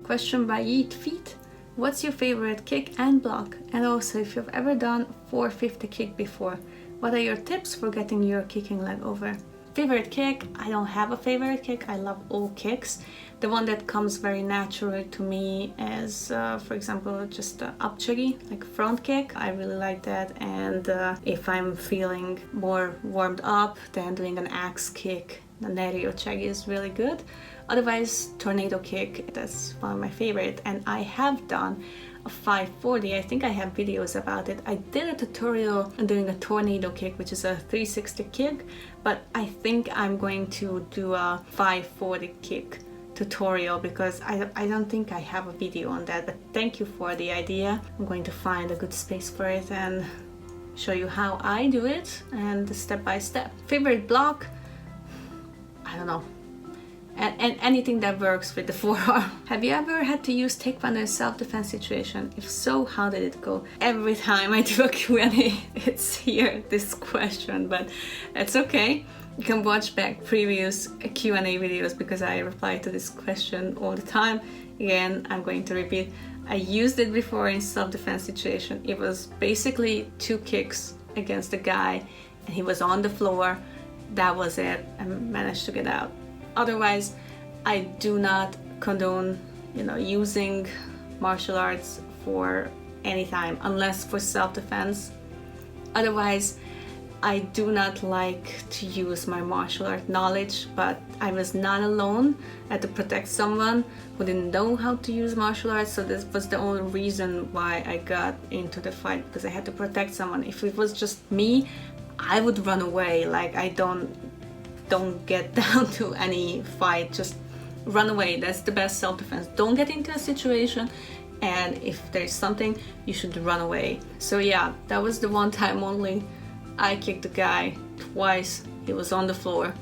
Question by Yeet Feet. What's your favorite kick and block? And also, if you've ever done 450 kick before, what are your tips for getting your kicking leg over? Favorite kick? I don't have a favorite kick. I love all kicks. The one that comes very naturally to me is, for example, just up chuggy, like front kick. I really like that. And if I'm feeling more warmed up, then doing an axe kick, the neri chuggy is really good. Otherwise, tornado kick, that's one of my favorite. And I have done a 540. I think I have videos about it. I did a tutorial on doing a tornado kick, which is a 360 kick, but I think I'm going to do a 540 kick tutorial because I don't think I have a video on that. But thank you for the idea. I'm going to find a good space for it and show you how I do it and step by step. Favorite block? I don't know. And anything that works with the forearm. Have you ever had to use Taekwondo in self-defense situation? If so, how did it go? Every time I do a Q&A, it's here, this question, but it's okay. You can watch back previous Q&A videos because I reply to this question all the time. Again, I'm going to repeat. I used it before in self-defense situation. It was basically 2 kicks against the guy and he was on the floor. That was it. I managed to get out. Otherwise, I do not condone, using martial arts for any time, unless for self-defense. Otherwise, I do not like to use my martial art knowledge, but I was not alone. I had to protect someone who didn't know how to use martial arts, so this was the only reason why I got into the fight, because I had to protect someone. If it was just me, I would run away. Like, I don't get down to any fight, just run away. That's the best self-defense. Don't get into a situation, and if there's something, you should run away. So yeah, that was the one time only. I kicked the guy twice. He was on the floor.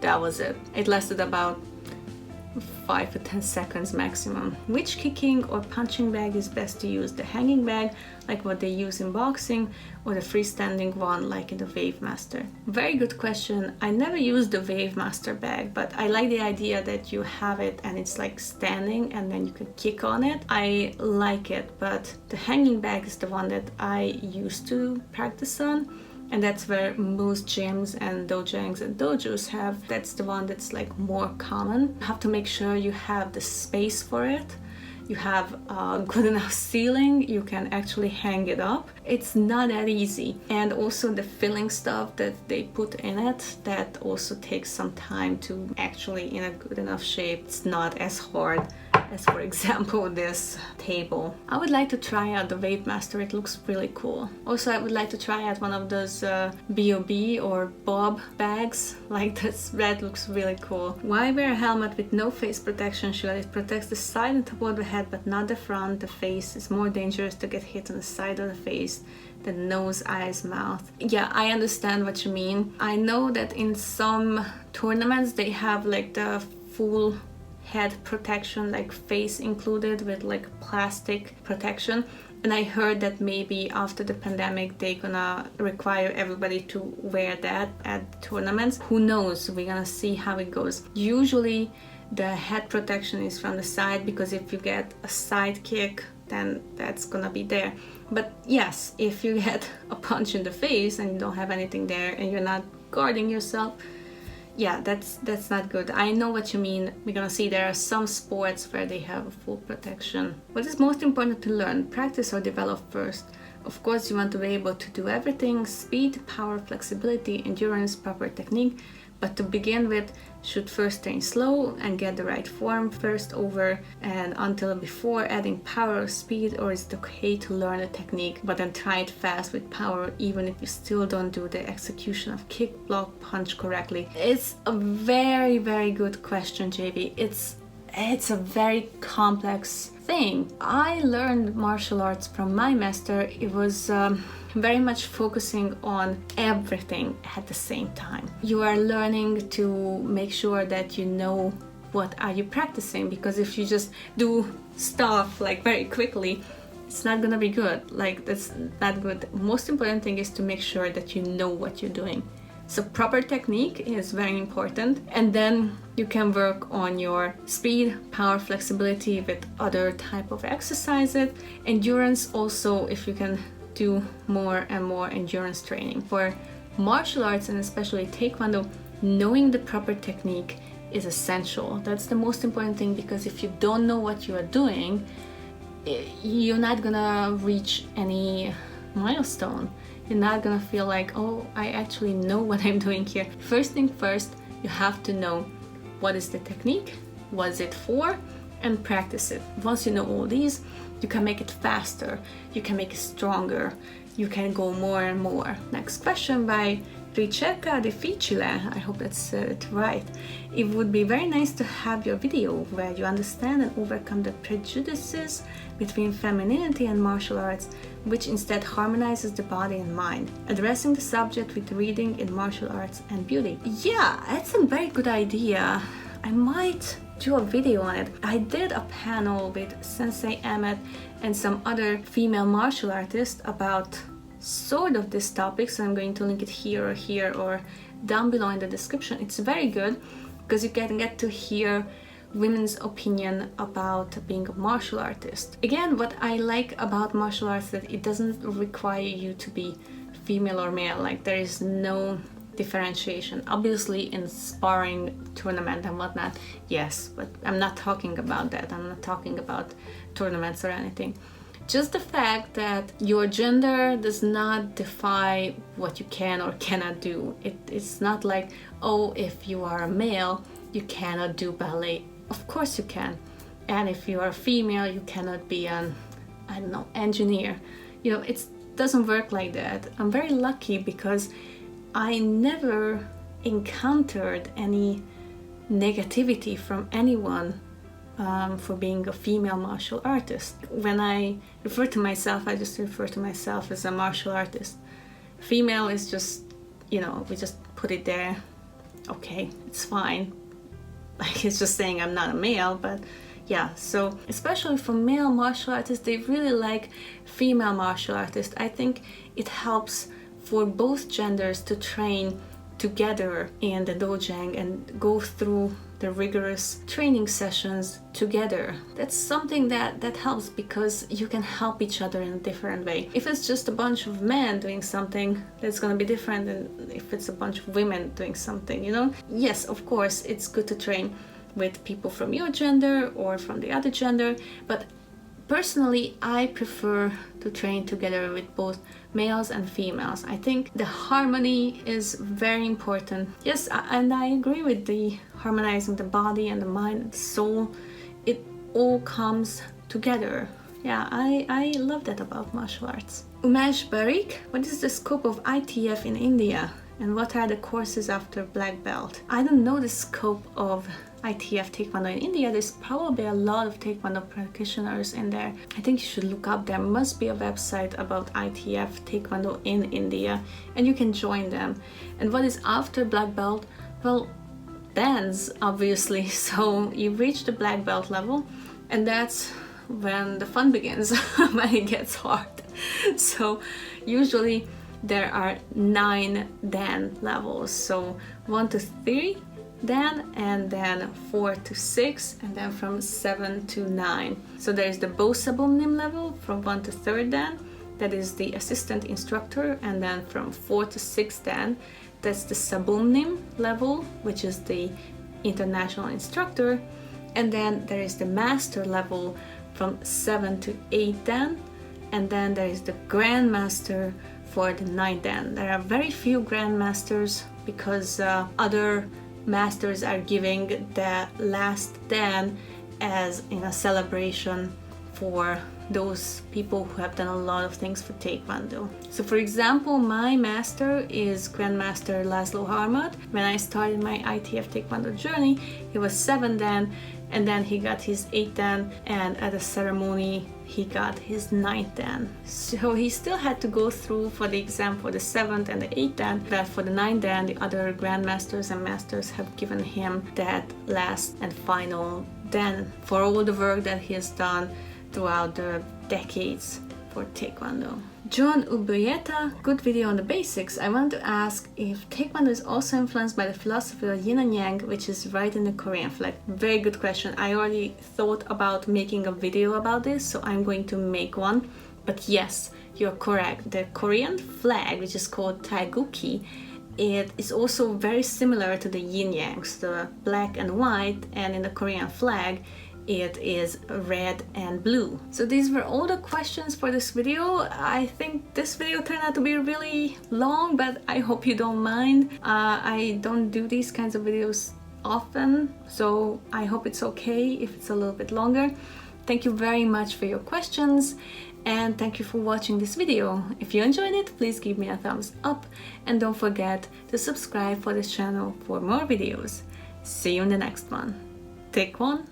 That was it. It lasted about 5 to 10 seconds maximum. Which kicking or punching bag is best to use? The hanging bag, like what they use in boxing, or the freestanding one, like in the Wave Master? Very good question. I never used the Wave Master bag, but I like the idea that you have it and it's like standing and then you can kick on it. I like it, but the hanging bag is the one that I used to practice on. And that's where most gyms and dojangs and dojos have. That's the one that's like more common. You have to make sure you have the space for it. You have a good enough ceiling. You can actually hang it up. It's not that easy. And also the filling stuff that they put in it, that also takes some time to actually in a good enough shape. It's not as hard as, for example, this table. I would like to try out the Wave Master. It looks really cool. Also, I would like to try out one of those BOB or Bob bags. Like this red looks really cool. Why wear a helmet with no face protection shield? It protects the side and top of the head, but not the front. The face is more dangerous to get hit on the side of the face, the nose, eyes, mouth. Yeah, I understand what you mean. I know that in some tournaments they have like the full head protection, like face included, with like plastic protection. And I heard that maybe after the pandemic they're gonna require everybody to wear that at tournaments. Who knows? We're gonna see how it goes. Usually the head protection is from the side, because if you get a side kick, then that's gonna be there. But yes, if you get a punch in the face and you don't have anything there and you're not guarding yourself, yeah, that's not good. I know what you mean. We're gonna see there are some sports where they have a full protection. What is most important to learn, practice or develop first? Of course, you want to be able to do everything: speed, power, flexibility, endurance, proper technique. But to begin with, should first train slow and get the right form first over and until before adding power or speed, or is it okay to learn a technique but then try it fast with power even if you still don't do the execution of kick, block, punch correctly? It's a very, very good question, JB. It's a very complex thing. I learned martial arts from my master. It was very much focusing on everything at the same time. You are learning to make sure that you know what are you practicing, because if you just do stuff like very quickly, it's not gonna be good. Like, that's not good. Most important thing is to make sure that you know what you're doing. So proper technique is very important, and then you can work on your speed, power, flexibility with other type of exercises. Endurance also, if you can do more and more endurance training. For martial arts, and especially Taekwondo, knowing the proper technique is essential. That's the most important thing, because if you don't know what you are doing, you're not gonna reach any milestone. You're not gonna feel like, oh, I actually know what I'm doing here. First thing first, you have to know what is the technique, what is it for, and practice it. Once you know all these, you can make it faster, you can make it stronger, you can go more and more. Next question by Ricerca Difficile, I hope that's it right. It would be very nice to have your video where you understand and overcome the prejudices between femininity and martial arts, which instead harmonizes the body and mind, addressing the subject with reading in martial arts and beauty. Yeah, that's a very good idea. I might do a video on it. I did a panel with Sensei Emmett and some other female martial artists about sort of this topic, so I'm going to link it here or down below in the description. It's very good because you can get to hear women's opinion about being a martial artist. Again, what I like about martial arts is that it doesn't require you to be female or male. Like, there is no differentiation. Obviously in sparring tournament and whatnot, yes, but I'm not talking about that. I'm not talking about tournaments or anything. Just the fact that your gender does not define what you can or cannot do. It's not like, oh, if you are a male, you cannot do ballet. Of course you can. And if you are a female, you cannot be an, I don't know, engineer. You know, it doesn't work like that. I'm very lucky because I never encountered any negativity from anyone for being a female martial artist. When I refer to myself, I just refer to myself as a martial artist. Female is just, you know, we just put it there. Okay, it's fine. Like, it's just saying I'm not a male, but yeah. So especially for male martial artists, they really like female martial artists. I think it helps for both genders to train together in the dojang and go through the rigorous training sessions together. That's something that helps, because you can help each other in a different way. If it's just a bunch of men doing something, that's gonna be different than if it's a bunch of women doing something, you know? Yes, of course, it's good to train with people from your gender or from the other gender, but personally, I prefer to train together with both males and females. I think the harmony is very important. Yes, and I agree with the harmonizing the body and the mind and the soul. It all comes together. Yeah, I love that about martial arts. Umesh Barik, what is the scope of ITF in India? And what are the courses after black belt? I don't know the scope of ITF Taekwondo in India. There's probably a lot of Taekwondo practitioners in there. I think you should look up. There must be a website about ITF Taekwondo in India, and you can join them. And what is after black belt? Well, dance, obviously. So you reach the black belt level, and that's when the fun begins, when it gets hard. So usually there are 9 Dan levels. So 1 to 3 Dan, and then 4 to 6, and then from 7 to 9. So there is the bow sabeomnim level from 1 to 3rd Dan, that is the assistant instructor, and then from 4 to 6 Dan, that's the sabeomnim level, which is the international instructor, and then there is the master level from 7 to 8 Dan, and then there is the grandmaster for the 9th Dan. There are very few grandmasters because other masters are giving the last Dan as in a celebration for those people who have done a lot of things for Taekwondo. So for example, my master is Grandmaster Laszlo Harmat. When I started my ITF Taekwondo journey, he was 7 Dan, and then he got his 8th Dan, and at a ceremony he got his 9th Dan. So he still had to go through for the exam for the 7th and the 8th Dan, but for the 9th Dan, the other grandmasters and masters have given him that last and final Dan for all the work that he has done throughout the decades for Taekwondo. John Ubuyeta, good video on the basics. I want to ask if Taekwondo is also influenced by the philosophy of yin and yang, which is right in the Korean flag. Very good question. I already thought about making a video about this, so I'm going to make one. But yes, you're correct. The Korean flag, which is called Taeguki, it is also very similar to the yin-yangs, the black and white, and in the Korean flag, it is red and blue. So these were all the questions for this video. I think this video turned out to be really long, but I hope you don't mind. I don't do these kinds of videos often, so I hope it's okay if it's a little bit longer. Thank you very much for your questions, and thank you for watching this video. If you enjoyed it, please give me a thumbs up, and don't forget to subscribe for this channel for more videos. See you in the next one. Taekwon!